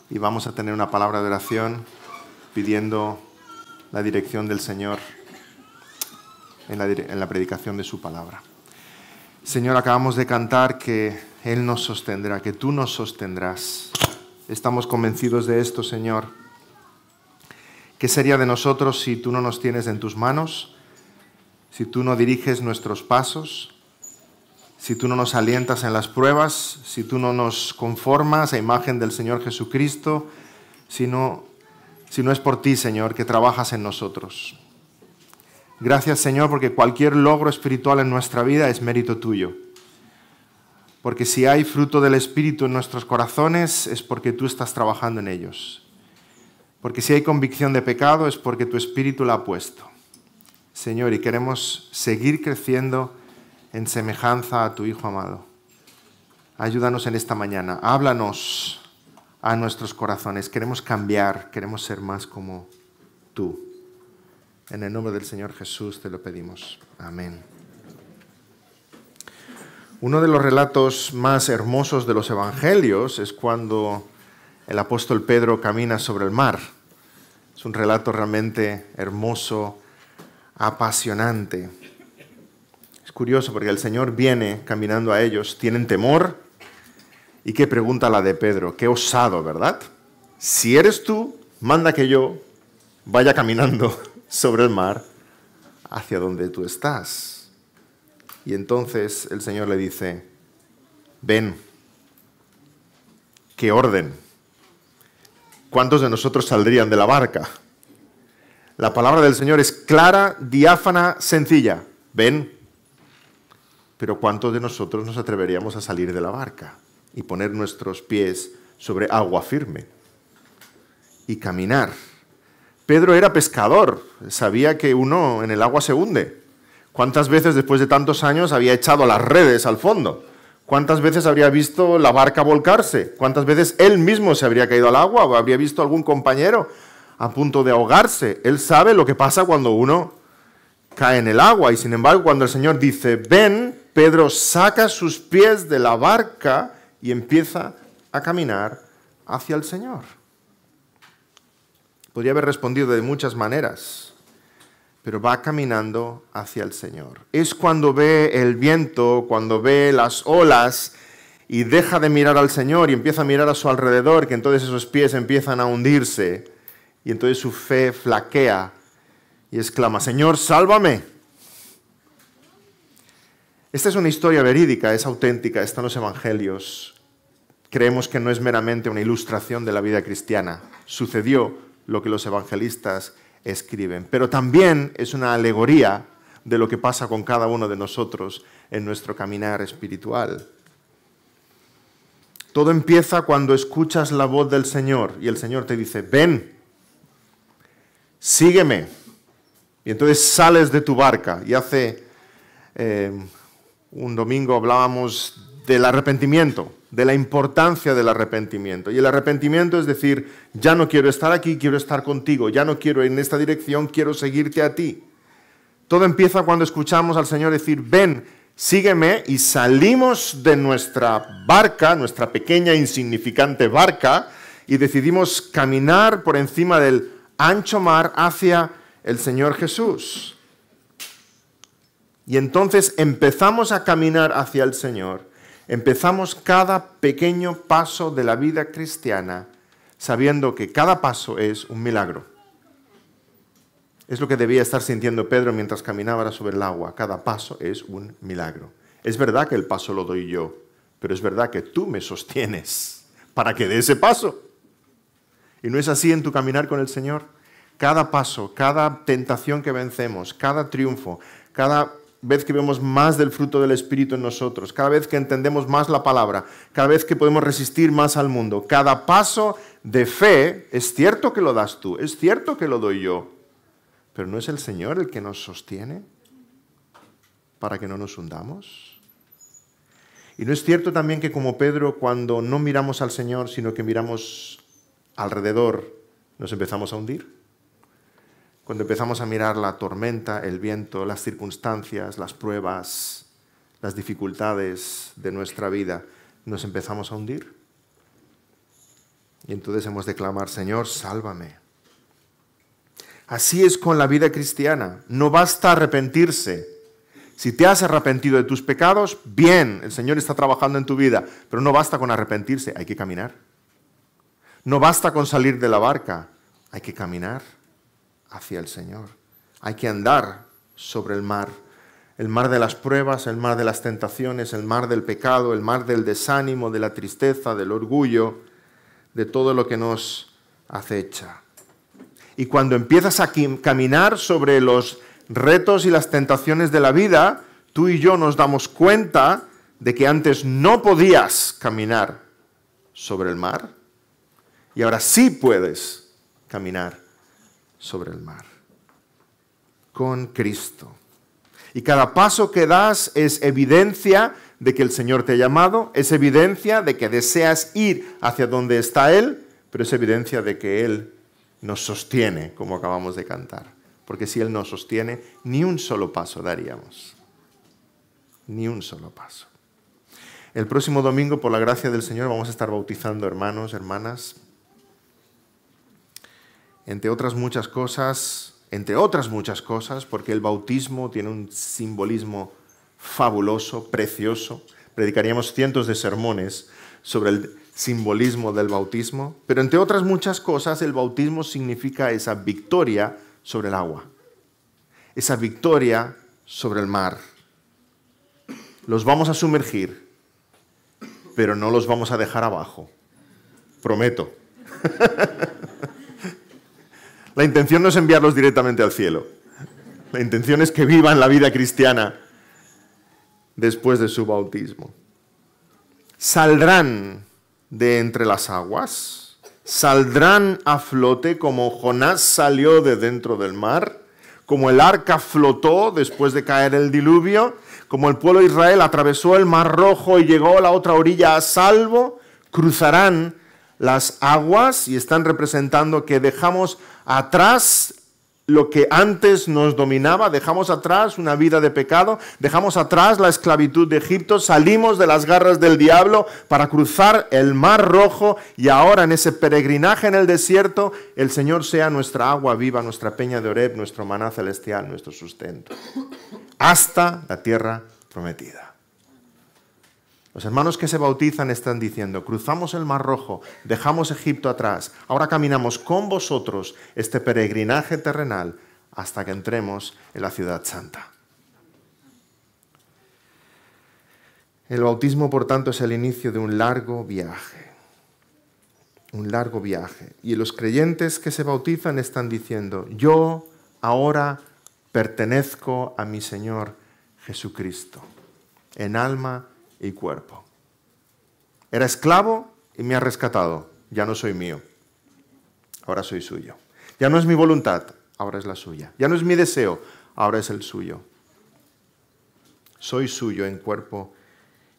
y vamos a tener una palabra de oración pidiendo la dirección del Señor en la predicación de su palabra. Señor, acabamos de cantar que Él nos sostendrá, que tú nos sostendrás. Estamos convencidos de esto, Señor. ¿Qué sería de nosotros si tú no nos tienes en tus manos? Si tú no diriges nuestros pasos, si tú no nos alientas en las pruebas, si tú no nos conformas a imagen del Señor Jesucristo, si no es por ti, Señor, que trabajas en nosotros. Gracias, Señor, porque cualquier logro espiritual en nuestra vida es mérito tuyo. Porque si hay fruto del Espíritu en nuestros corazones, es porque tú estás trabajando en ellos. Porque si hay convicción de pecado, es porque tu Espíritu la ha puesto. Señor, y queremos seguir creciendo en semejanza a tu Hijo amado. Ayúdanos en esta mañana, háblanos a nuestros corazones. Queremos cambiar, queremos ser más como tú. En el nombre del Señor Jesús te lo pedimos. Amén. Uno de los relatos más hermosos de los Evangelios es cuando el apóstol Pedro camina sobre el mar. Es un relato realmente hermoso, apasionante. Es curioso porque el Señor viene caminando a ellos, tienen temor. ¿Y qué pregunta la de Pedro? Qué osado, ¿verdad? Si eres tú, manda que yo vaya caminando sobre el mar hacia donde tú estás. Y entonces el Señor le dice, ven, qué orden. ¿Cuántos de nosotros saldrían de la barca? La palabra del Señor es clara, diáfana, sencilla. Ven. Pero ¿cuántos de nosotros nos atreveríamos a salir de la barca y poner nuestros pies sobre agua firme y caminar? Pedro era pescador, sabía que uno en el agua se hunde. ¿Cuántas veces después de tantos años había echado las redes al fondo? ¿Cuántas veces habría visto la barca volcarse? ¿Cuántas veces él mismo se habría caído al agua o habría visto a algún compañero a punto de ahogarse? Él sabe lo que pasa cuando uno cae en el agua y sin embargo cuando el Señor dice, ven, Pedro saca sus pies de la barca y empieza a caminar hacia el Señor. Podría haber respondido de muchas maneras, pero va caminando hacia el Señor. Es cuando ve el viento, cuando ve las olas y deja de mirar al Señor y empieza a mirar a su alrededor, que entonces esos pies empiezan a hundirse y entonces su fe flaquea y exclama, Señor, sálvame. Esta es una historia verídica, es auténtica, está en los Evangelios. Creemos que no es meramente una ilustración de la vida cristiana. Sucedió lo que los evangelistas escriben. Pero también es una alegoría de lo que pasa con cada uno de nosotros en nuestro caminar espiritual. Todo empieza cuando escuchas la voz del Señor y el Señor te dice, ven, sígueme. Y entonces sales de tu barca. Y hace un domingo hablábamos del arrepentimiento, de la importancia del arrepentimiento. Y el arrepentimiento es decir, ya no quiero estar aquí, quiero estar contigo. Ya no quiero ir en esta dirección, quiero seguirte a ti. Todo empieza cuando escuchamos al Señor decir, ven, sígueme, y salimos de nuestra barca, nuestra pequeña, insignificante barca, y decidimos caminar por encima del ancho mar hacia el Señor Jesús. Y entonces empezamos a caminar hacia el Señor. Empezamos cada pequeño paso de la vida cristiana sabiendo que cada paso es un milagro. Es lo que debía estar sintiendo Pedro mientras caminaba sobre el agua. Cada paso es un milagro. Es verdad que el paso lo doy yo, pero es verdad que tú me sostienes para que dé ese paso. ¿Y no es así en tu caminar con el Señor? Cada paso, cada tentación que vencemos, cada triunfo, cada vez que vemos más del fruto del Espíritu en nosotros, cada vez que entendemos más la palabra, cada vez que podemos resistir más al mundo, cada paso de fe, es cierto que lo das tú, es cierto que lo doy yo, pero ¿no es el Señor el que nos sostiene para que no nos hundamos? ¿Y no es cierto también que como Pedro, cuando no miramos al Señor, sino que miramos alrededor, nos empezamos a hundir? Cuando empezamos a mirar la tormenta, el viento, las circunstancias, las pruebas, las dificultades de nuestra vida, nos empezamos a hundir. Y entonces hemos de clamar, Señor, sálvame. Así es con la vida cristiana. No basta arrepentirse. Si te has arrepentido de tus pecados, bien, el Señor está trabajando en tu vida, pero no basta con arrepentirse, hay que caminar. No basta con salir de la barca, hay que caminar hacia el Señor. Hay que andar sobre el mar de las pruebas, el mar de las tentaciones, el mar del pecado, el mar del desánimo, de la tristeza, del orgullo, de todo lo que nos acecha. Y cuando empiezas a caminar sobre los retos y las tentaciones de la vida, tú y yo nos damos cuenta de que antes no podías caminar sobre el mar y ahora sí puedes caminar sobre el mar con Cristo. Y cada paso que das es evidencia de que el Señor te ha llamado, es evidencia de que deseas ir hacia donde está Él, pero es evidencia de que Él nos sostiene, como acabamos de cantar. Porque si Él nos sostiene, ni un solo paso daríamos. Ni un solo paso. El próximo domingo, por la gracia del Señor, vamos a estar bautizando hermanos, hermanas. Entre otras muchas cosas, porque el bautismo tiene un simbolismo fabuloso, precioso. Predicaríamos cientos de sermones sobre el simbolismo del bautismo, pero entre otras muchas cosas, el bautismo significa esa victoria sobre el agua, esa victoria sobre el mar. Los vamos a sumergir, pero no los vamos a dejar abajo, prometo. La intención no es enviarlos directamente al cielo, la intención es que vivan la vida cristiana después de su bautismo. Saldrán de entre las aguas, saldrán a flote como Jonás salió de dentro del mar, como el arca flotó después de caer el diluvio, como el pueblo de Israel atravesó el Mar Rojo y llegó a la otra orilla a salvo, cruzarán las aguas y están representando que dejamos atrás lo que antes nos dominaba, dejamos atrás una vida de pecado, dejamos atrás la esclavitud de Egipto, salimos de las garras del diablo para cruzar el Mar Rojo y ahora en ese peregrinaje en el desierto, el Señor sea nuestra agua viva, nuestra peña de Oreb, nuestro maná celestial, nuestro sustento, hasta la tierra prometida. Los hermanos que se bautizan están diciendo, cruzamos el Mar Rojo, dejamos Egipto atrás, ahora caminamos con vosotros este peregrinaje terrenal hasta que entremos en la ciudad santa. El bautismo, por tanto, es el inicio de un largo viaje. Un largo viaje. Y los creyentes que se bautizan están diciendo, yo ahora pertenezco a mi Señor Jesucristo, en alma y cuerpo. Era esclavo y me ha rescatado. Ya no soy mío. Ahora soy suyo. Ya no es mi voluntad, ahora es la suya. Ya no es mi deseo, ahora es el suyo. Soy suyo en cuerpo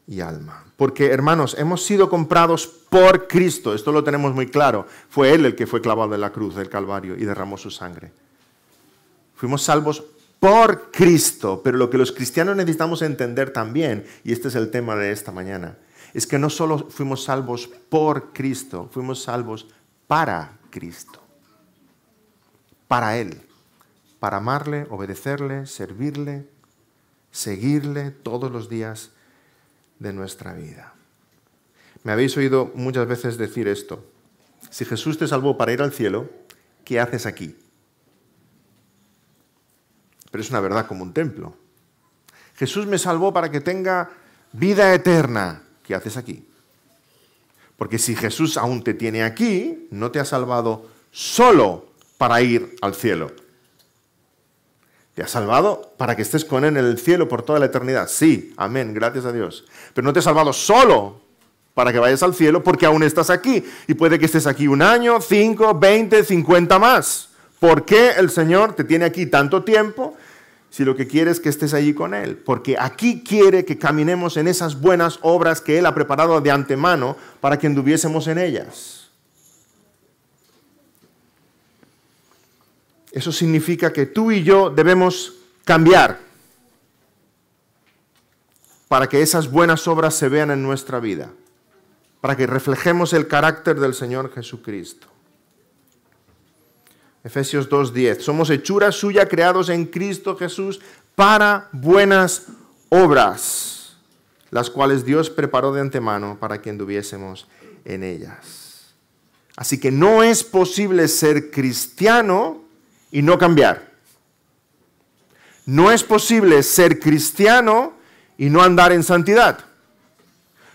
y alma. Porque, hermanos, hemos sido comprados por Cristo. Esto lo tenemos muy claro. Fue Él el que fue clavado en la cruz del Calvario y derramó su sangre. Fuimos salvos por Cristo, pero lo que los cristianos necesitamos entender también, y este es el tema de esta mañana, es que no solo fuimos salvos por Cristo, fuimos salvos para Cristo, para Él, para amarle, obedecerle, servirle, seguirle todos los días de nuestra vida. Me habéis oído muchas veces decir esto, si Jesús te salvó para ir al cielo, ¿qué haces aquí? Pero es una verdad como un templo. Jesús me salvó para que tenga vida eterna. ¿Qué haces aquí? Porque si Jesús aún te tiene aquí, no te ha salvado solo para ir al cielo. Te ha salvado para que estés con Él en el cielo por toda la eternidad. Sí, amén, gracias a Dios. Pero no te ha salvado solo para que vayas al cielo porque aún estás aquí. Y puede que estés aquí 1 año, 5, 20, 50 más. ¿Por qué el Señor te tiene aquí tanto tiempo si lo que quiere es que estés allí con Él? Porque aquí quiere que caminemos en esas buenas obras que Él ha preparado de antemano para que anduviésemos en ellas. Eso significa que tú y yo debemos cambiar para que esas buenas obras se vean en nuestra vida. para que reflejemos el carácter del Señor Jesucristo. Efesios 2:10, somos hechura suya creados en Cristo Jesús para buenas obras, las cuales Dios preparó de antemano para que anduviésemos en ellas. Así que no es posible ser cristiano y no cambiar. No es posible ser cristiano y no andar en santidad.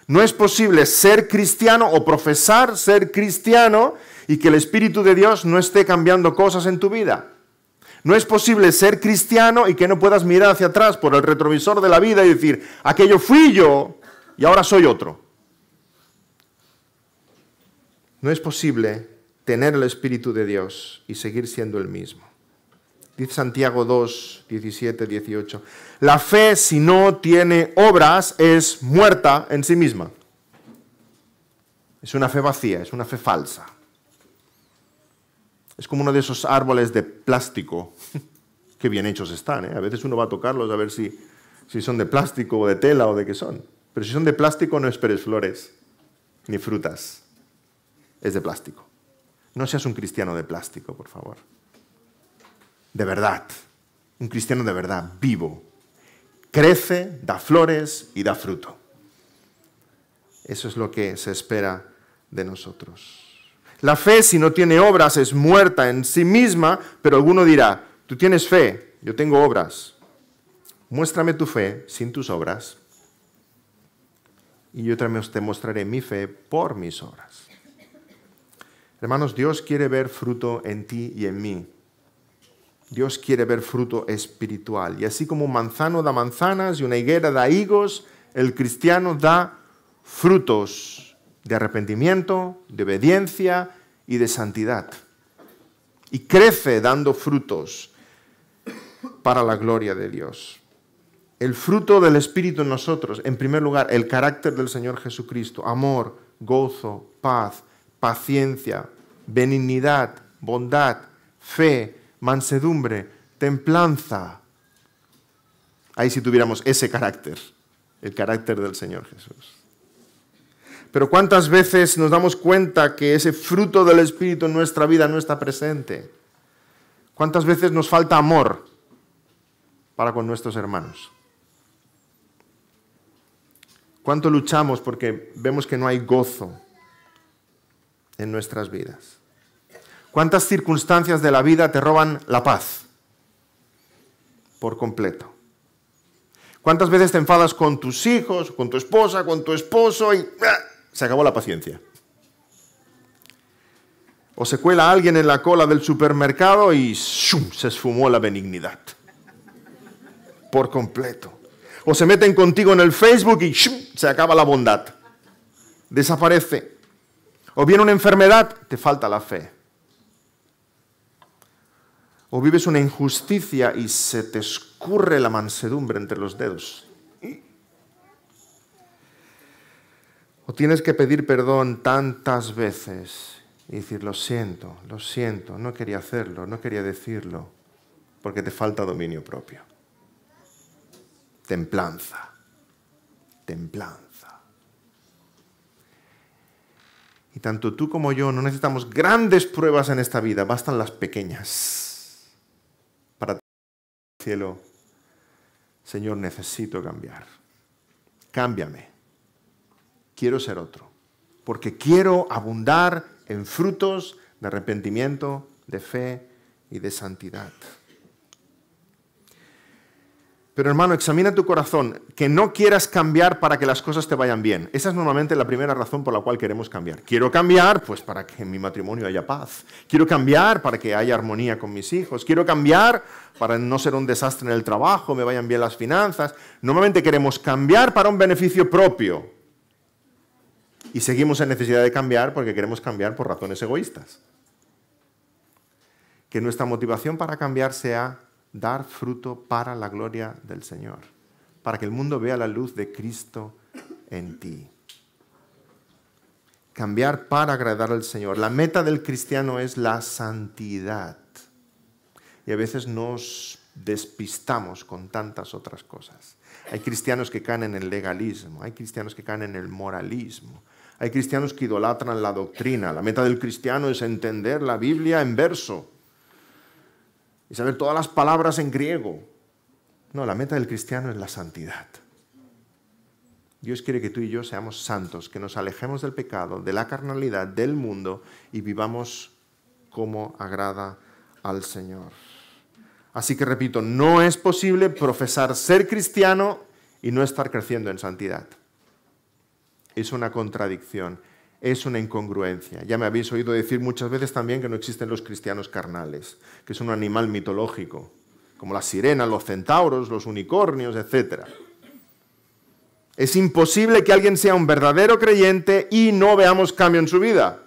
No es posible ser cristiano o profesar ser cristiano y que el Espíritu de Dios no esté cambiando cosas en tu vida. No es posible ser cristiano y que no puedas mirar hacia atrás por el retrovisor de la vida y decir, aquello fui yo y ahora soy otro. No es posible tener el Espíritu de Dios y seguir siendo el mismo. Dice Santiago 2, 17, 18. La fe, si no tiene obras, es muerta en sí misma. Es una fe vacía, es una fe falsa. Es como uno de esos árboles de plástico. Qué bien hechos están, ¿eh? A veces uno va a tocarlos a ver si son de plástico o de tela o de qué son. Pero si son de plástico, no esperes flores ni frutas. Es de plástico. No seas un cristiano de plástico, por favor. De verdad. Un cristiano de verdad, vivo. Crece, da flores y da fruto. Eso es lo que se espera de nosotros. La fe, si no tiene obras, es muerta en sí misma, pero alguno dirá, tú tienes fe, yo tengo obras. Muéstrame tu fe sin tus obras y yo te mostraré mi fe por mis obras. Hermanos, Dios quiere ver fruto en ti y en mí. Dios quiere ver fruto espiritual. Y así como un manzano da manzanas y una higuera da higos, el cristiano da frutos de arrepentimiento, de obediencia y de santidad. Y crece dando frutos para la gloria de Dios. El fruto del Espíritu en nosotros, en primer lugar, el carácter del Señor Jesucristo, amor, gozo, paz, paciencia, benignidad, bondad, fe, mansedumbre, templanza. Ahí si tuviéramos ese carácter, el carácter del Señor Jesús. Pero ¿cuántas veces nos damos cuenta que ese fruto del Espíritu en nuestra vida no está presente? ¿Cuántas veces nos falta amor para con nuestros hermanos? ¿Cuánto luchamos porque vemos que no hay gozo en nuestras vidas? ¿Cuántas circunstancias de la vida te roban la paz por completo? ¿Cuántas veces te enfadas con tus hijos, con tu esposa, con tu esposo y se acabó la paciencia? O se cuela alguien en la cola del supermercado y ¡shum!, se esfumó la benignidad por completo. O se meten contigo en el Facebook y ¡shum!, se acaba la bondad. Desaparece. O viene una enfermedad, te falta la fe. O vives una injusticia y se te escurre la mansedumbre entre los dedos. O tienes que pedir perdón tantas veces y decir, lo siento, no quería hacerlo, no quería decirlo, porque te falta dominio propio. Templanza. Y tanto tú como yo no necesitamos grandes pruebas en esta vida, bastan las pequeñas. Para el cielo, Señor, necesito cambiar. Cámbiame. Quiero ser otro. Porque quiero abundar en frutos de arrepentimiento, de fe y de santidad. Pero hermano, examina tu corazón, que no quieras cambiar para que las cosas te vayan bien. Esa es normalmente la primera razón por la cual queremos cambiar. Quiero cambiar, pues para que en mi matrimonio haya paz. Quiero cambiar para que haya armonía con mis hijos. Quiero cambiar para no ser un desastre en el trabajo, me vayan bien las finanzas. Normalmente queremos cambiar para un beneficio propio. Y seguimos en necesidad de cambiar porque queremos cambiar por razones egoístas. Que nuestra motivación para cambiar sea dar fruto para la gloria del Señor, para que el mundo vea la luz de Cristo en ti. Cambiar para agradar al Señor. La meta del cristiano es la santidad. Y a veces nos despistamos con tantas otras cosas. Hay cristianos que caen en el legalismo, hay cristianos que caen en el moralismo, Hay cristianos que idolatran la doctrina. La meta del cristiano es entender la Biblia en verso y saber todas las palabras en griego. No, la meta del cristiano es la santidad. Dios quiere que tú y yo seamos santos, que nos alejemos del pecado, de la carnalidad, del mundo y vivamos como agrada al Señor. Así que repito, no es posible profesar ser cristiano y no estar creciendo en santidad. Es una contradicción, es una incongruencia. Ya me habéis oído decir muchas veces también que no existen los cristianos carnales, que es un animal mitológico, como las sirenas, los centauros, los unicornios, etc. Es imposible que alguien sea un verdadero creyente y no veamos cambio en su vida.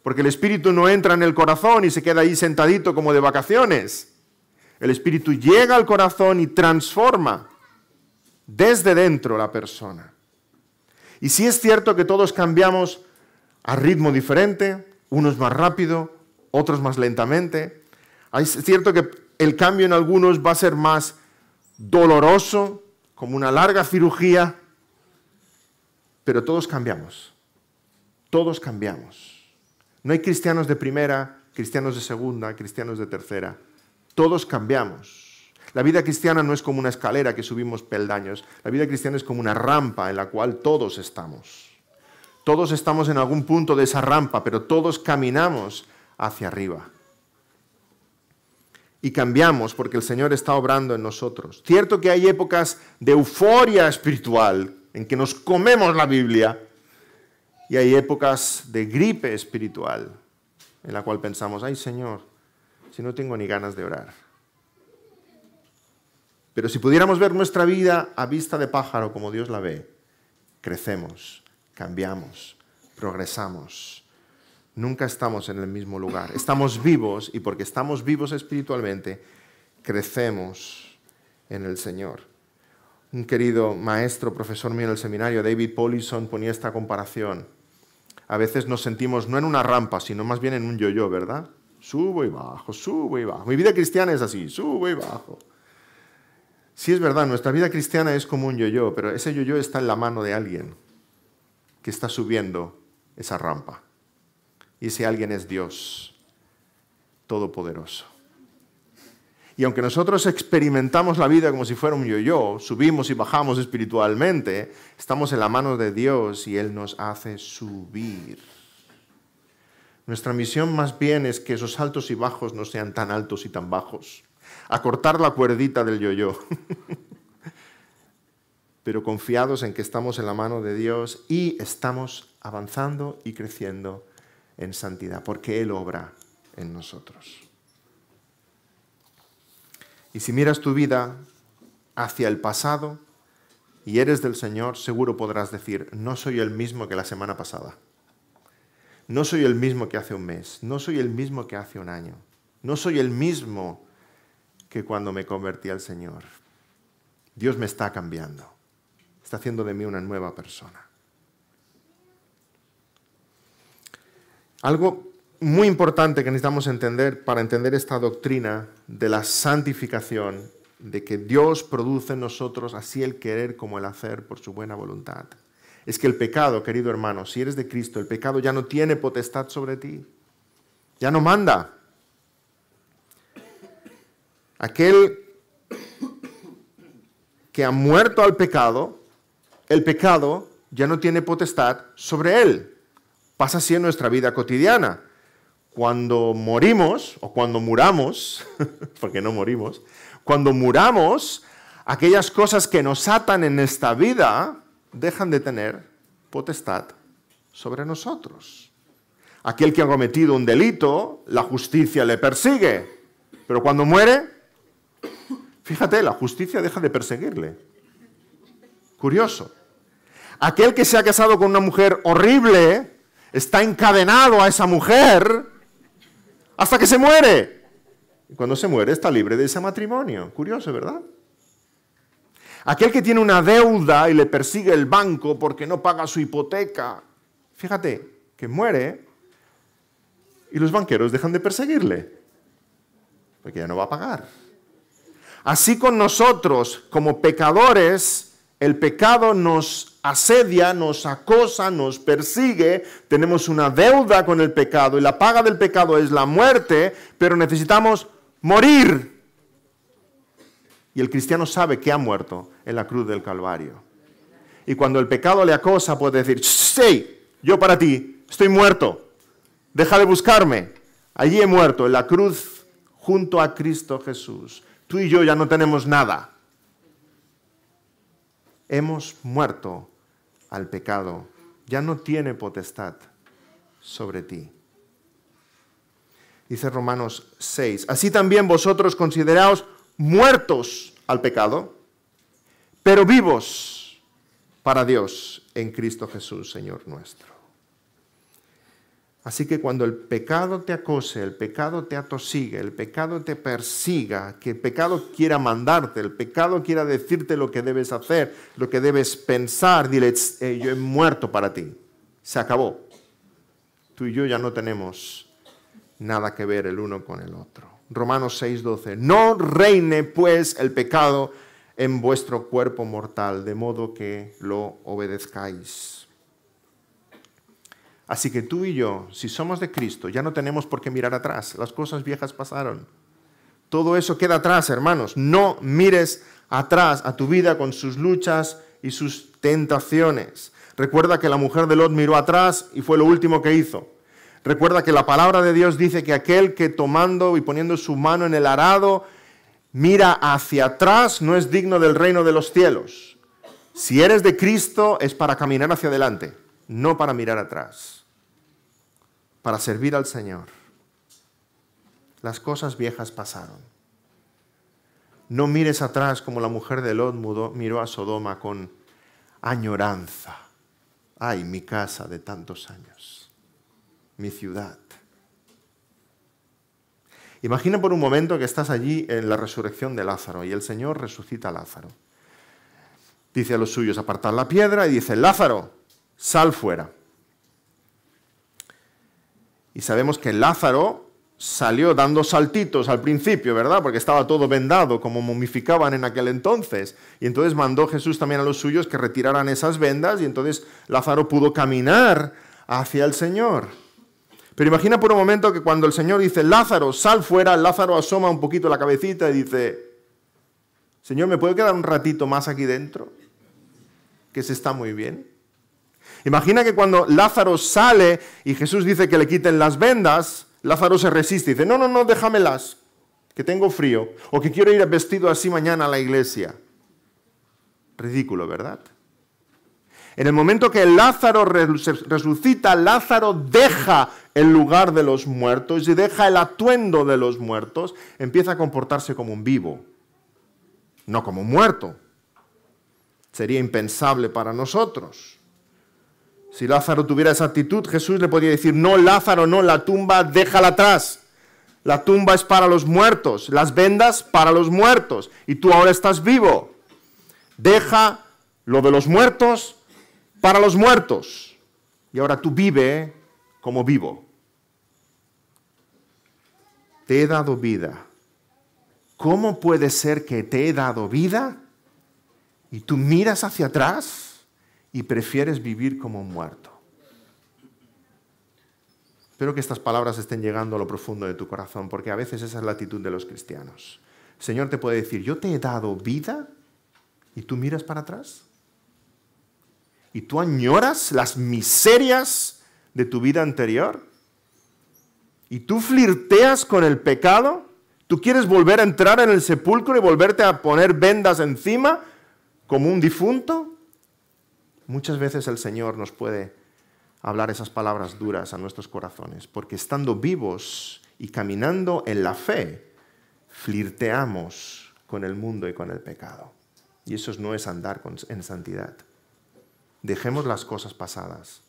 Porque el Espíritu no entra en el corazón y se queda ahí sentadito como de vacaciones. El Espíritu llega al corazón y transforma desde dentro la persona. Y sí es cierto que todos cambiamos a ritmo diferente, unos más rápido, otros más lentamente. Es cierto que el cambio en algunos va a ser más doloroso, como una larga cirugía, pero todos cambiamos. Todos cambiamos. No hay cristianos de primera, cristianos de segunda, cristianos de tercera. Todos cambiamos. La vida cristiana no es como una escalera que subimos peldaños. La vida cristiana es como una rampa en la cual todos estamos. Todos estamos en algún punto de esa rampa, pero todos caminamos hacia arriba. Y cambiamos porque el Señor está obrando en nosotros. Cierto que hay épocas de euforia espiritual en que nos comemos la Biblia y hay épocas de gripe espiritual en la cual pensamos, ay Señor, si no tengo ni ganas de orar. Pero si pudiéramos ver nuestra vida a vista de pájaro como Dios la ve, crecemos, cambiamos, progresamos. Nunca estamos en el mismo lugar. Estamos vivos y porque estamos vivos espiritualmente, crecemos en el Señor. Un querido maestro, profesor mío en el seminario, David Paulison, ponía esta comparación. A veces nos sentimos no en una rampa, sino más bien en un yo-yo, ¿verdad? Subo y bajo, subo y bajo. Mi vida cristiana es así, subo y bajo. Sí es verdad, nuestra vida cristiana es como un yo-yo, pero ese yo-yo está en la mano de alguien que está subiendo esa rampa. Y ese alguien es Dios Todopoderoso. Y aunque nosotros experimentamos la vida como si fuera un yo-yo, subimos y bajamos espiritualmente, estamos en la mano de Dios y Él nos hace subir. Nuestra misión más bien es que esos altos y bajos no sean tan altos y tan bajos. Acortar la cuerdita del yo-yo. Pero confiados en que estamos en la mano de Dios y estamos avanzando y creciendo en santidad, porque Él obra en nosotros. Y si miras tu vida hacia el pasado y eres del Señor, seguro podrás decir, no soy el mismo que la semana pasada. No soy el mismo que hace un mes. No soy el mismo que hace un año. No soy el mismo que cuando me convertí al Señor. Dios me está cambiando. Está haciendo de mí una nueva persona. Algo muy importante que necesitamos entender para entender esta doctrina de la santificación, de que Dios produce en nosotros así el querer como el hacer por su buena voluntad, es que el pecado, querido hermano, si eres de Cristo, el pecado ya no tiene potestad sobre ti, ya no manda. Aquel que ha muerto al pecado, el pecado ya no tiene potestad sobre él. Pasa así en nuestra vida cotidiana. Cuando morimos, o cuando muramos, porque no morimos, cuando muramos, aquellas cosas que nos atan en esta vida dejan de tener potestad sobre nosotros. Aquel que ha cometido un delito, la justicia le persigue, pero cuando muere, fíjate, la justicia deja de perseguirle. Curioso. Aquel que se ha casado con una mujer horrible, está encadenado a esa mujer hasta que se muere. Y cuando se muere está libre de ese matrimonio. Curioso, ¿verdad? Aquel que tiene una deuda y le persigue el banco porque no paga su hipoteca, fíjate, que muere y los banqueros dejan de perseguirle, porque ya no va a pagar. Así con nosotros, como pecadores, el pecado nos asedia, nos acosa, nos persigue, tenemos una deuda con el pecado y la paga del pecado es la muerte, pero necesitamos morir. Y el cristiano sabe que ha muerto en la cruz del Calvario. Y cuando el pecado le acosa puede decir, sí, yo para ti estoy muerto, deja de buscarme. Allí he muerto, en la cruz junto a Cristo Jesús. Tú y yo ya no tenemos nada. Hemos muerto al pecado, ya no tiene potestad sobre ti. Dice Romanos 6, así también vosotros consideraos muertos al pecado, pero vivos para Dios en Cristo Jesús, Señor nuestro. Así que cuando el pecado te acose, el pecado te atosigue, el pecado te persiga, que el pecado quiera mandarte, el pecado quiera decirte lo que debes hacer, lo que debes pensar, dile, yo he muerto para ti, se acabó. Tú y yo ya no tenemos nada que ver el uno con el otro. Romanos 6:12, no reine pues el pecado en vuestro cuerpo mortal, de modo que lo obedezcáis. Así que tú y yo, si somos de Cristo, ya no tenemos por qué mirar atrás. Las cosas viejas pasaron. Todo eso queda atrás, hermanos. No mires atrás a tu vida con sus luchas y sus tentaciones. Recuerda que la mujer de Lot miró atrás y fue lo último que hizo. Recuerda que la palabra de Dios dice que aquel que tomando y poniendo su mano en el arado mira hacia atrás no es digno del reino de los cielos. Si eres de Cristo es para caminar hacia adelante, no para mirar atrás, para servir al Señor. Las cosas viejas pasaron. No mires atrás como la mujer de Lot miró a Sodoma con añoranza. Ay, mi casa de tantos años, mi ciudad. Imagina por un momento que estás allí en la resurrección de Lázaro y el Señor resucita a Lázaro. Dice a los suyos, apartad la piedra y dice, Lázaro, sal fuera. Y sabemos que Lázaro salió dando saltitos al principio, ¿verdad? Porque estaba todo vendado, como momificaban en aquel entonces. Y entonces mandó Jesús también a los suyos que retiraran esas vendas y entonces Lázaro pudo caminar hacia el Señor. Pero imagina por un momento que cuando el Señor dice, Lázaro, sal fuera, Lázaro asoma un poquito la cabecita y dice, Señor, ¿me puedo quedar un ratito más aquí dentro? Que se está muy bien. Imagina que cuando Lázaro sale y Jesús dice que le quiten las vendas, Lázaro se resiste y dice, no, déjamelas, que tengo frío, o que quiero ir vestido así mañana a la iglesia. Ridículo, ¿verdad? En el momento que Lázaro resucita, Lázaro deja el lugar de los muertos y deja el atuendo de los muertos, empieza a comportarse como un vivo, no como un muerto. Sería impensable para nosotros. Si Lázaro tuviera esa actitud, Jesús le podría decir, no, Lázaro, no, la tumba déjala atrás. La tumba es para los muertos, las vendas para los muertos, y tú ahora estás vivo. Deja lo de los muertos para los muertos. Y ahora tú vive como vivo. Te he dado vida. ¿Cómo puede ser que te he dado vida y tú miras hacia atrás y prefieres vivir como un muerto? Espero que estas palabras estén llegando a lo profundo de tu corazón, porque a veces esa es la actitud de los cristianos. El Señor te puede decir, yo te he dado vida y tú miras para atrás. ¿Y tú añoras las miserias de tu vida anterior? ¿Y tú flirteas con el pecado? ¿Tú quieres volver a entrar en el sepulcro y volverte a poner vendas encima como un difunto? Muchas veces el Señor nos puede hablar esas palabras duras a nuestros corazones, porque estando vivos y caminando en la fe, flirteamos con el mundo y con el pecado. Y eso no es andar en santidad. Dejemos las cosas pasadas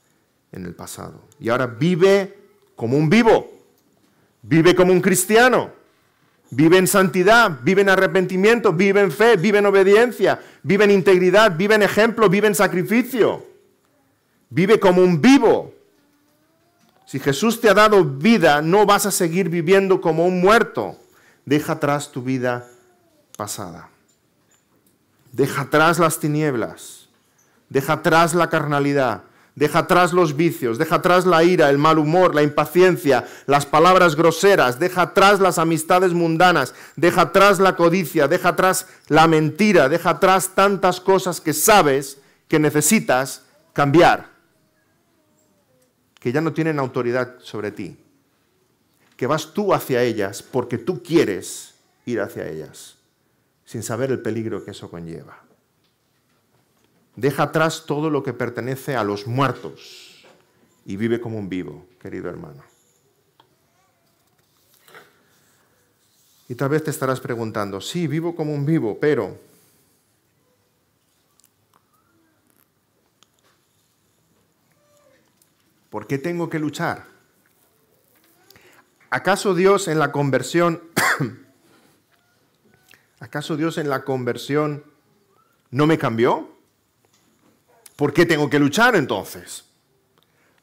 en el pasado. Y ahora vive como un vivo. Vive como un cristiano. Vive en santidad, vive en arrepentimiento, vive en fe, vive en obediencia, vive en integridad, vive en ejemplo, vive en sacrificio. Vive como un vivo. Si Jesús te ha dado vida, no vas a seguir viviendo como un muerto. Deja atrás tu vida pasada. Deja atrás las tinieblas, deja atrás la carnalidad, deja atrás los vicios, deja atrás la ira, el mal humor, la impaciencia, las palabras groseras, deja atrás las amistades mundanas, deja atrás la codicia, deja atrás la mentira, deja atrás tantas cosas que sabes que necesitas cambiar, que ya no tienen autoridad sobre ti, que vas tú hacia ellas porque tú quieres ir hacia ellas, sin saber el peligro que eso conlleva. Deja atrás todo lo que pertenece a los muertos y vive como un vivo, querido hermano. Y tal vez te estarás preguntando, sí, vivo como un vivo, pero ¿por qué tengo que luchar? ¿Acaso Dios en la conversión no me cambió? ¿Por qué tengo que luchar entonces?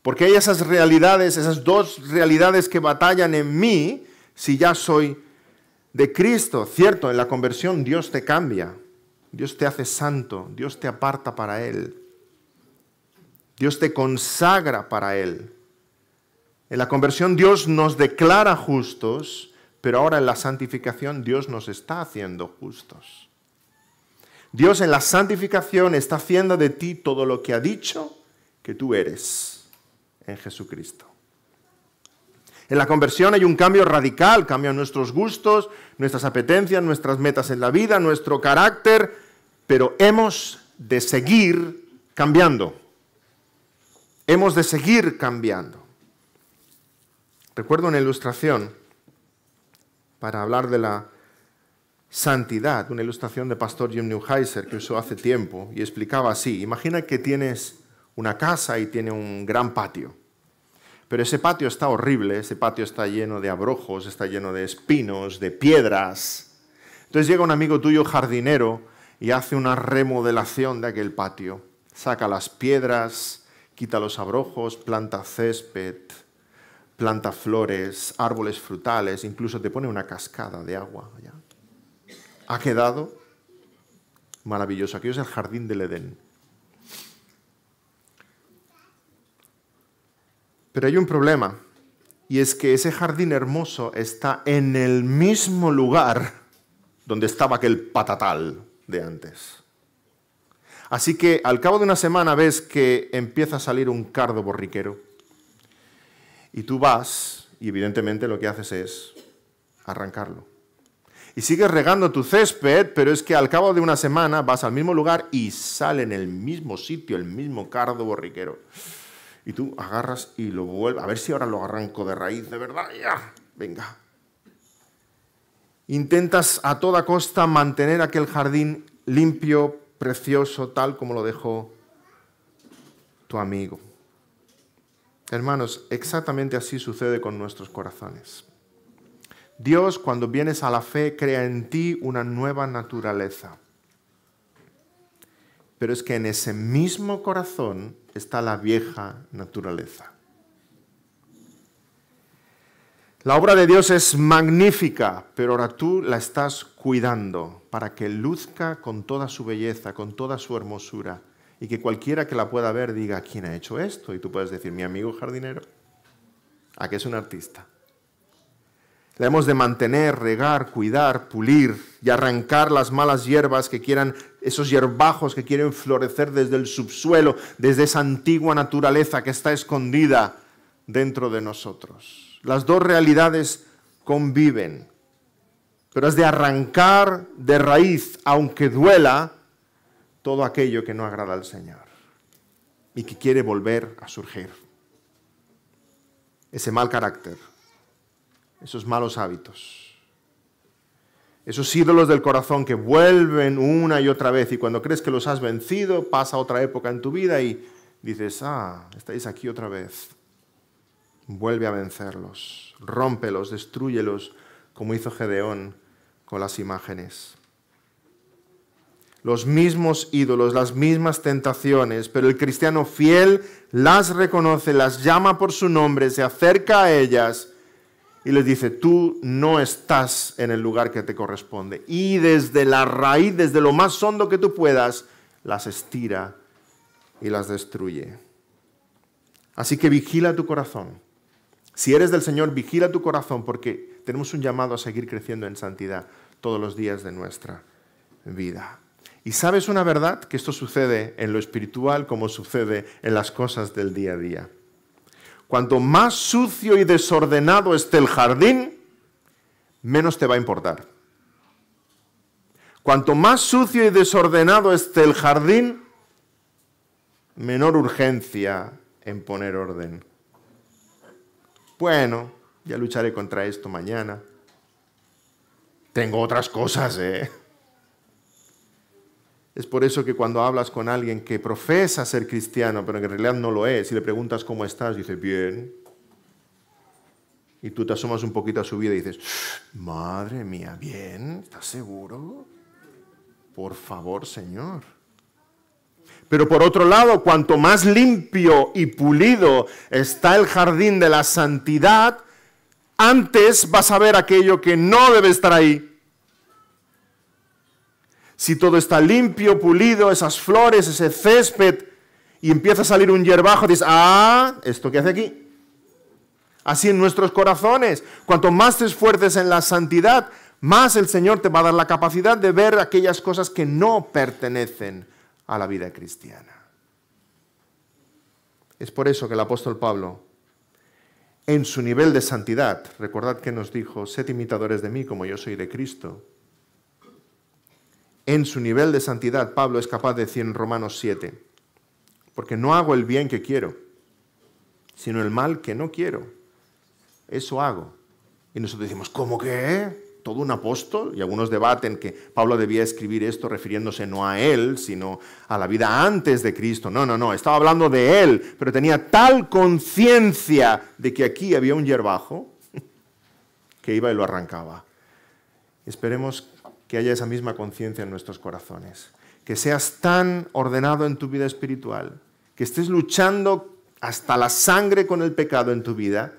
Porque hay esas realidades, esas dos realidades que batallan en mí si ya soy de Cristo. Cierto, en la conversión Dios te cambia, Dios te hace santo, Dios te aparta para Él, Dios te consagra para Él. En la conversión Dios nos declara justos, pero ahora en la santificación Dios nos está haciendo justos. Dios en la santificación está haciendo de ti todo lo que ha dicho que tú eres en Jesucristo. En la conversión hay un cambio radical, cambian nuestros gustos, nuestras apetencias, nuestras metas en la vida, nuestro carácter, pero hemos de seguir cambiando. Hemos de seguir cambiando. Recuerdo una ilustración para hablar de la santidad, una ilustración de pastor Jim Newheiser que usó hace tiempo y explicaba así. Imagina que tienes una casa y tiene un gran patio, pero ese patio está horrible, ese patio está lleno de abrojos, está lleno de espinos, de piedras. Entonces llega un amigo tuyo jardinero y hace una remodelación de aquel patio, saca las piedras, quita los abrojos, planta césped, planta flores, árboles frutales, incluso te pone una cascada de agua allá. Ha quedado maravilloso. Aquí es el jardín del Edén. Pero hay un problema, y es que ese jardín hermoso está en el mismo lugar donde estaba aquel patatal de antes. Así que al cabo de una semana ves que empieza a salir un cardo borriquero. Y tú vas, y evidentemente lo que haces es arrancarlo. Y sigues regando tu césped, pero es que al cabo de una semana vas al mismo lugar y sale en el mismo sitio el mismo cardo borriquero. Y tú agarras y lo vuelves, a ver si ahora lo arranco de raíz, de verdad, ya, venga. Intentas a toda costa mantener aquel jardín limpio, precioso, tal como lo dejó tu amigo. Hermanos, exactamente así sucede con nuestros corazones. Dios, cuando vienes a la fe, crea en ti una nueva naturaleza. Pero es que en ese mismo corazón está la vieja naturaleza. La obra de Dios es magnífica, pero ahora tú la estás cuidando para que luzca con toda su belleza, con toda su hermosura, y que cualquiera que la pueda ver diga, ¿quién ha hecho esto? Y tú puedes decir, mi amigo jardinero, ¿a qué es un artista? La hemos de mantener, regar, cuidar, pulir y arrancar las malas hierbas que quieran, esos hierbajos que quieren florecer desde el subsuelo, desde esa antigua naturaleza que está escondida dentro de nosotros. Las dos realidades conviven, pero has de arrancar de raíz, aunque duela, todo aquello que no agrada al Señor y que quiere volver a surgir. Ese mal carácter, esos malos hábitos, esos ídolos del corazón que vuelven una y otra vez y cuando crees que los has vencido, pasa otra época en tu vida y dices, estáis aquí otra vez. Vuelve a vencerlos, rómpelos, destrúyelos, como hizo Gedeón con las imágenes. Los mismos ídolos, las mismas tentaciones, pero el cristiano fiel las reconoce, las llama por su nombre, se acerca a ellas y les dice, tú no estás en el lugar que te corresponde. Y desde la raíz, desde lo más hondo que tú puedas, las estira y las destruye. Así que vigila tu corazón. Si eres del Señor, vigila tu corazón, porque tenemos un llamado a seguir creciendo en santidad todos los días de nuestra vida. Y sabes una verdad, que esto sucede en lo espiritual como sucede en las cosas del día a día. Cuanto más sucio y desordenado esté el jardín, menos te va a importar. Cuanto más sucio y desordenado esté el jardín, menor urgencia en poner orden. Bueno, ya lucharé contra esto mañana. Tengo otras cosas, Es por eso que cuando hablas con alguien que profesa ser cristiano, pero que en realidad no lo es, y le preguntas cómo estás, dice, bien. Y tú te asomas un poquito a su vida y dices, madre mía, bien, ¿estás seguro? Por favor, Señor. Pero por otro lado, cuanto más limpio y pulido está el jardín de la santidad, antes vas a ver aquello que no debe estar ahí. Si todo está limpio, pulido, esas flores, ese césped, y empieza a salir un hierbajo, dices, ¿esto qué hace aquí? Así en nuestros corazones, cuanto más te esfuerces en la santidad, más el Señor te va a dar la capacidad de ver aquellas cosas que no pertenecen a la vida cristiana. Es por eso que el apóstol Pablo, en su nivel de santidad, recordad que nos dijo, sed imitadores de mí como yo soy de Cristo. En su nivel de santidad, Pablo es capaz de decir en Romanos 7, porque no hago el bien que quiero, sino el mal que no quiero. Eso hago. Y nosotros decimos, ¿cómo que? ¿Todo un apóstol? Y algunos debaten que Pablo debía escribir esto refiriéndose no a él, sino a la vida antes de Cristo. No, estaba hablando de él, pero tenía tal conciencia de que aquí había un hierbajo que iba y lo arrancaba. Esperemos que haya esa misma conciencia en nuestros corazones, que seas tan ordenado en tu vida espiritual, que estés luchando hasta la sangre con el pecado en tu vida,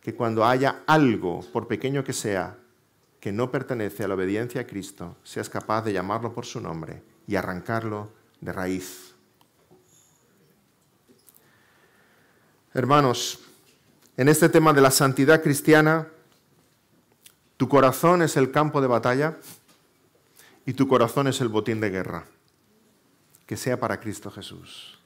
que cuando haya algo, por pequeño que sea, que no pertenece a la obediencia a Cristo, seas capaz de llamarlo por su nombre y arrancarlo de raíz. Hermanos, en este tema de la santidad cristiana, tu corazón es el campo de batalla y tu corazón es el botín de guerra. Que sea para Cristo Jesús.